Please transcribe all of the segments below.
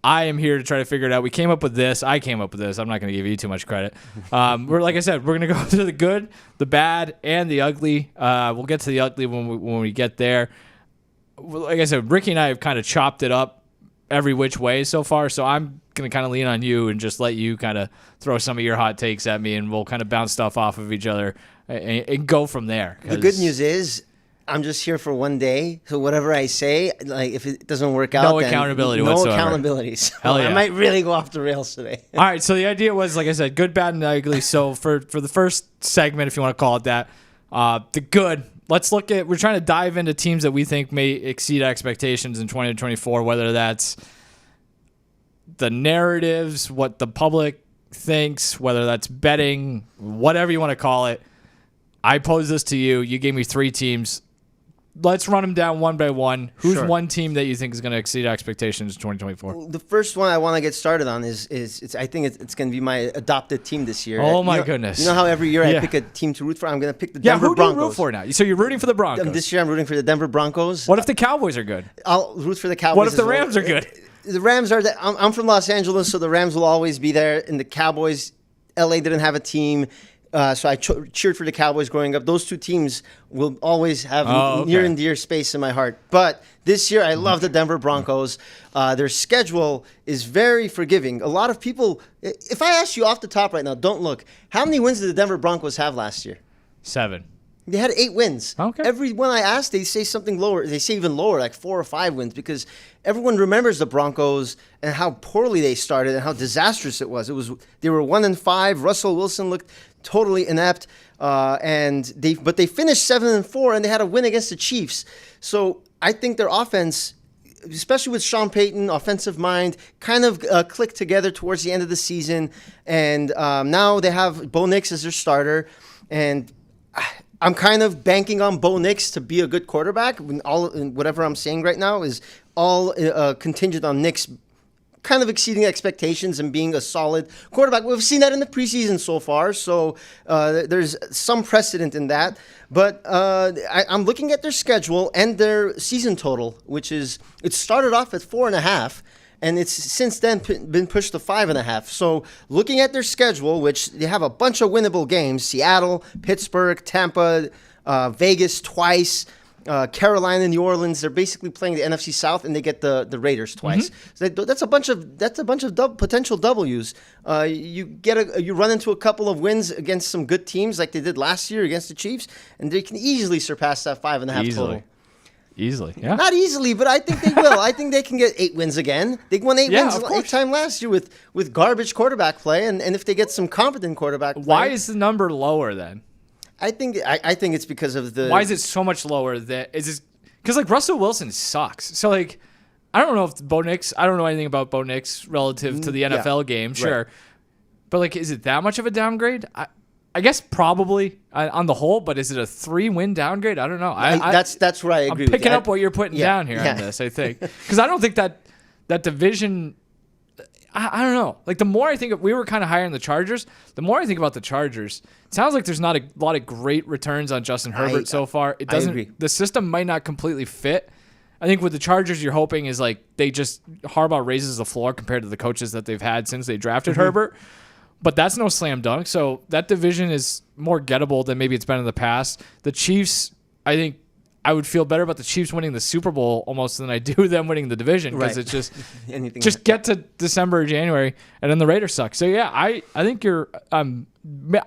I am here to try to figure it out. We came up with this. I came up with this. I'm not going to give you too much credit. Like I said, we're going to go through the good, the bad, and the ugly. We'll get to the ugly when we get there. Like I said, Ricky and I have kind of chopped it up every which way so far, so I'm going to kind of lean on you and just let you kind of throw some of your hot takes at me, and we'll kind of bounce stuff off of each other and go from there. The good news is I'm just here for one day, so whatever I say, like if it doesn't work out, no accountability whatsoever. No accountability. So Hell yeah. I might really go off the rails today. All right, so the idea was, like I said, good, bad, and ugly. So for the first segment, if you want to call it that, the good, let's look at, we're trying to dive into teams that we think may exceed expectations in 2024, whether that's the narratives, what the public thinks, whether that's betting, whatever you want to call it. I posed this to you. You gave me 3 teams. Let's run them down one by one. Who's one team that you think is going to exceed expectations in 2024? The first one I want to get started on is I think it's going to be my adopted team this year. Oh, my goodness. You know how every year I pick a team to root for? I'm going to pick the Denver Broncos. Who do you root for now? So you're rooting for the Broncos. This year I'm rooting for the Denver Broncos. What if the Cowboys are good? I'll root for the Cowboys. What if the Rams are good? The Rams are I'm from Los Angeles, so the Rams will always be there. And the Cowboys, LA didn't have a team. So I cheered for the Cowboys growing up. Those 2 teams will always have near and dear space in my heart. But this year, I love the Denver Broncos. Their schedule is very forgiving. A lot of people, if I ask you off the top right now, don't look, how many wins did the Denver Broncos have last year? 7. They had 8 wins. Okay. Everyone I asked, they say something lower. They say even lower, like 4 or 5 wins, because everyone remembers the Broncos and how poorly they started and how disastrous it was. They were 1-5. Russell Wilson looked totally inept, but they finished 7-4, and they had a win against the Chiefs. So I think their offense, especially with Sean Payton, offensive mind, kind of clicked together towards the end of the season. And now they have Bo Nix as their starter, and I'm kind of banking on Bo Nix to be a good quarterback. Whatever I'm saying right now is all contingent on Nix kind of exceeding expectations and being a solid quarterback. We've seen that in the preseason so far, so there's some precedent in that. But I'm looking at their schedule and their season total, which is, it started off at 4.5, and it's since then been pushed to 5.5. So looking at their schedule, which they have a bunch of winnable games, Seattle, Pittsburgh, Tampa, Vegas twice, Carolina, New Orleans, they're basically playing the NFC South, and they get the Raiders twice. Mm-hmm. So that's a bunch of potential W's. You run into a couple of wins against some good teams like they did last year against the Chiefs, and they can easily surpass that 5.5 total. Easily, yeah. Not easily, but I think they will. I think they can get 8 wins again. They won 8 wins 8 times last year with garbage quarterback play, and if they get some competent quarterback play. Why is the number lower then? I think it's because of the. Why is it so much lower? Because like Russell Wilson sucks. So like, I don't know if Bo Nix. I don't know anything about Bo Nix relative to the NFL game. Sure, right. But like, is it that much of a downgrade? I guess probably on the whole. But is it a 3-win downgrade? I don't know. That's where I agree. I'm picking up what you're putting down here on this. I think because I don't think that division. I don't know. Like, the more I think we were kind of higher on the Chargers, the more I think about the Chargers, it sounds like there's not a lot of great returns on Justin Herbert so far. It doesn't. I agree. The system might not completely fit. I think with the Chargers, you're hoping is like Harbaugh raises the floor compared to the coaches that they've had since they drafted Herbert. But that's no slam dunk. So that division is more gettable than maybe it's been in the past. The Chiefs, I think, I would feel better about the Chiefs winning the Super Bowl almost than I do them winning the division, because it's just get to December or January, and then the Raiders suck. So yeah, I think you're I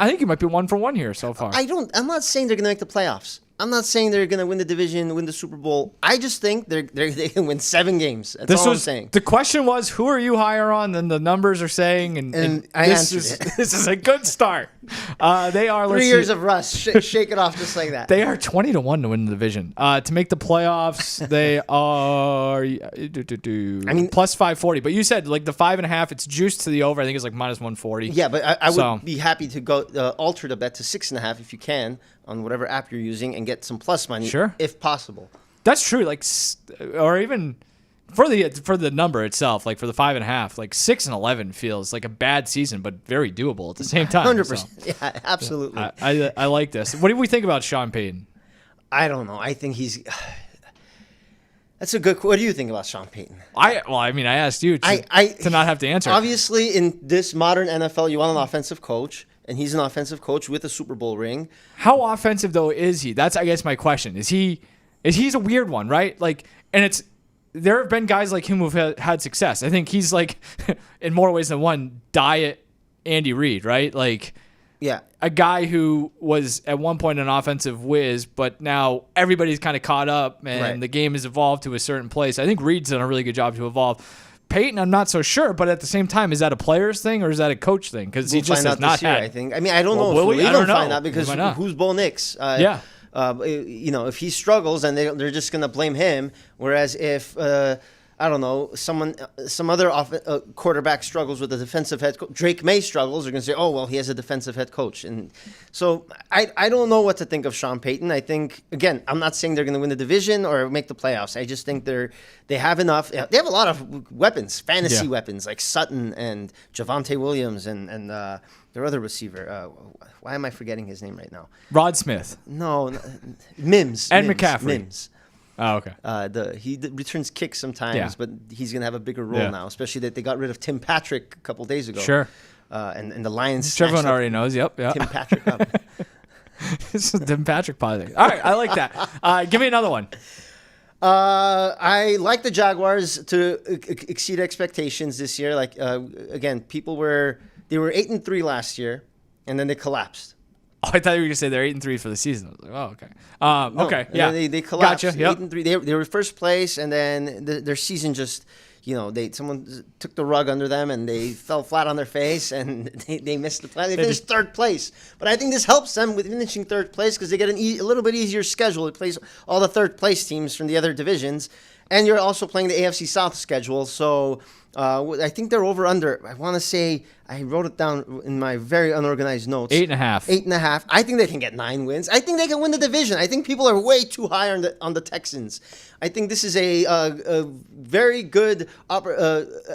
think you might be 1 for 1 here so far. I'm not saying they're going to make the playoffs. I'm not saying they're going to win the division, win the Super Bowl. I just think they can win 7 games. That's all I'm saying. The question was, who are you higher on than the numbers are saying? And I answered it. This is a good start. They are 3 years of rust. Shake it off just like that. They are 20-1 to win the division. To make the playoffs, they are plus 540. But you said like the 5.5. It's juiced to the over. I think it's like minus 140. Yeah, but I would be happy to go alter the bet to 6.5 if you can on whatever app you're using and get some plus money, if possible. That's true. Like, or even for the number itself, like for the 5.5, like 6-11 feels like a bad season, but very doable at the same time. 100%. So. Yeah, absolutely. I like this. What do we think about Sean Payton? I don't know. I think he's. That's a good. What do you think about Sean Payton? I asked you to not have to answer. Obviously, in this modern NFL, you want an offensive coach, and he's an offensive coach with a Super Bowl ring. How offensive though is he? That's, I guess, my question. He's a weird one, right? Like, and there have been guys like him who've had success. I think he's like, in more ways than one, diet Andy Reid, right? Like, yeah, a guy who was at one point an offensive whiz, but now everybody's kind of caught up and the game has evolved to a certain place. I think Reid's done a really good job to evolve. Peyton, I'm not so sure, but at the same time, is that a player's thing or is that a coach thing? Because he just has not had. I think. I mean, I don't know if we'll even find out because who's Bo Nix? If he struggles, and they're just going to blame him. Whereas if I don't know, some other quarterback struggles with a defensive head coach. Drake May struggles. They're going to say, oh, well, he has a defensive head coach. And so I don't know what to think of Sean Payton. I think, again, I'm not saying they're going to win the division or make the playoffs. I just think they have enough. They have a lot of weapons, fantasy weapons, like Sutton and Javonte Williams and their other receiver. Why am I forgetting his name right now? Rod Smith. No, Mims. McCaffrey. Mims. Oh, okay. He returns kicks sometimes, but he's going to have a bigger role now, especially that they got rid of Tim Patrick a couple days ago. Sure. And the Lions. Everyone already knows. Yep. Tim Patrick up. This is Tim Patrick politics. All right, I like that. Give me another one. I like the Jaguars to exceed expectations this year. Like again, they were 8-3 last year, and then they collapsed. Oh, I thought you were going to say they're 8-3 for the season. I was like, oh, okay. Okay, yeah. They collapsed. Gotcha. Yep. 8-3. They were first place, and then their season just, someone took the rug under them, and they fell flat on their face, and they missed the play. They finished third place. But I think this helps them with finishing third place because they get a little bit easier schedule. It plays all the third place teams from the other divisions, and you're also playing the AFC South schedule. So I think they're over under. I want to say, I wrote it down in my very unorganized notes. 8.5. 8.5. I think they can get 9 wins. I think they can win the division. I think people are way too high on the Texans. I think this is a very good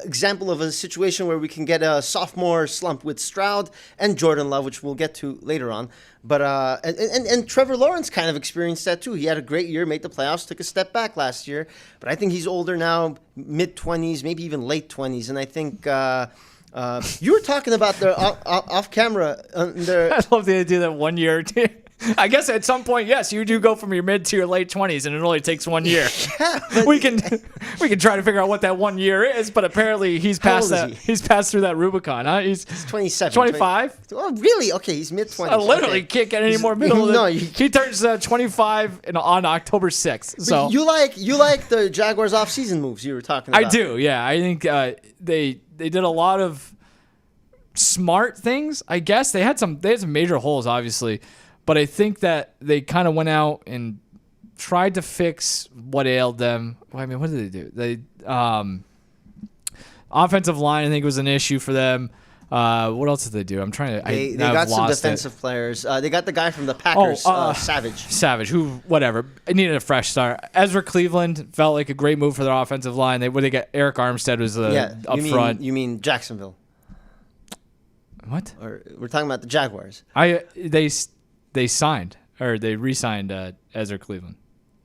example of a situation where we can get a sophomore slump with Stroud and Jordan Love, which we'll get to later on. But and Trevor Lawrence kind of experienced that too. He had a great year, made the playoffs, took a step back last year. But I think he's older now, mid-20s, maybe even late 20s. And I think you were talking about their off-camera. I love the idea that 1 year. I guess at some point, yes, you do go from your mid to your late 20s, and it only takes 1 year. Yeah, we can try to figure out what that 1 year is, but apparently he's passed that. He's passed through that Rubicon, huh? He's 27, 25. Oh, really? Okay, he's mid 20s. I literally can't get any more middle. No, he turns 25 on October 6th. So you like the Jaguars off-season moves you were talking about. I do. Yeah, I think they did a lot of smart things. I guess they had some major holes, obviously. But I think that they kind of went out and tried to fix what ailed them. Well, I mean, what did they do? They offensive line, I think, was an issue for them. What else did they do? I'm trying to. They got some defensive players. They got the guy from the Packers, Savage. Who, whatever. It needed a fresh start. Ezra Cleveland felt like a great move for their offensive line. They got Eric Armstead was up front. You mean Jacksonville? What? Or we're talking about the Jaguars. They signed or they re-signed Ezra Cleveland.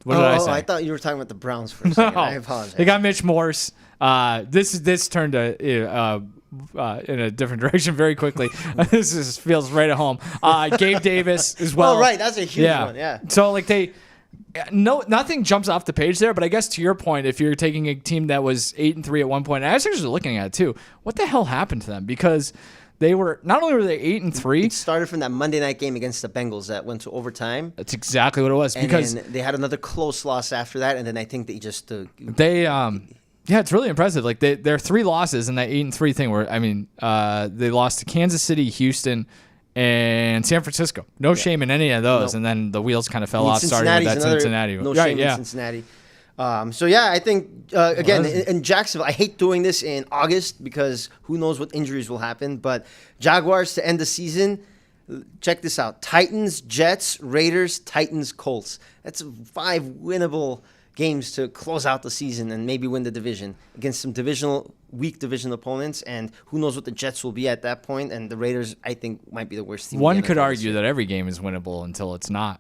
What did I say? I thought you were talking about the Browns for a second. I apologize. They got Mitch Morse. This turned in a different direction very quickly. This feels right at home. Gabe Davis as well. Oh, right. That's a huge one. Yeah. So nothing jumps off the page there, but I guess to your point, if you're taking a team that was 8-3 at one point, and I was actually looking at it too, what the hell happened to them? Because they were not only were they 8-3. It started from that Monday night game against the Bengals that went to overtime. That's exactly what it was. And because then they had another close loss after that, and then I think they just yeah, it's really impressive. Like their 3 losses in that 8-3 thing were, they lost to Kansas City, Houston, and San Francisco. No shame in any of those, and then the wheels kind of fell off starting with that Cincinnati. No shame in Cincinnati. I think, again, in Jacksonville, I hate doing this in August because who knows what injuries will happen. But Jaguars to end the season, check this out. Titans, Jets, Raiders, Titans, Colts. That's 5 winnable games to close out the season and maybe win the division against some weak division opponents. And who knows what the Jets will be at that point. And the Raiders, I think, might be the worst team. One could argue that every game is winnable until it's not.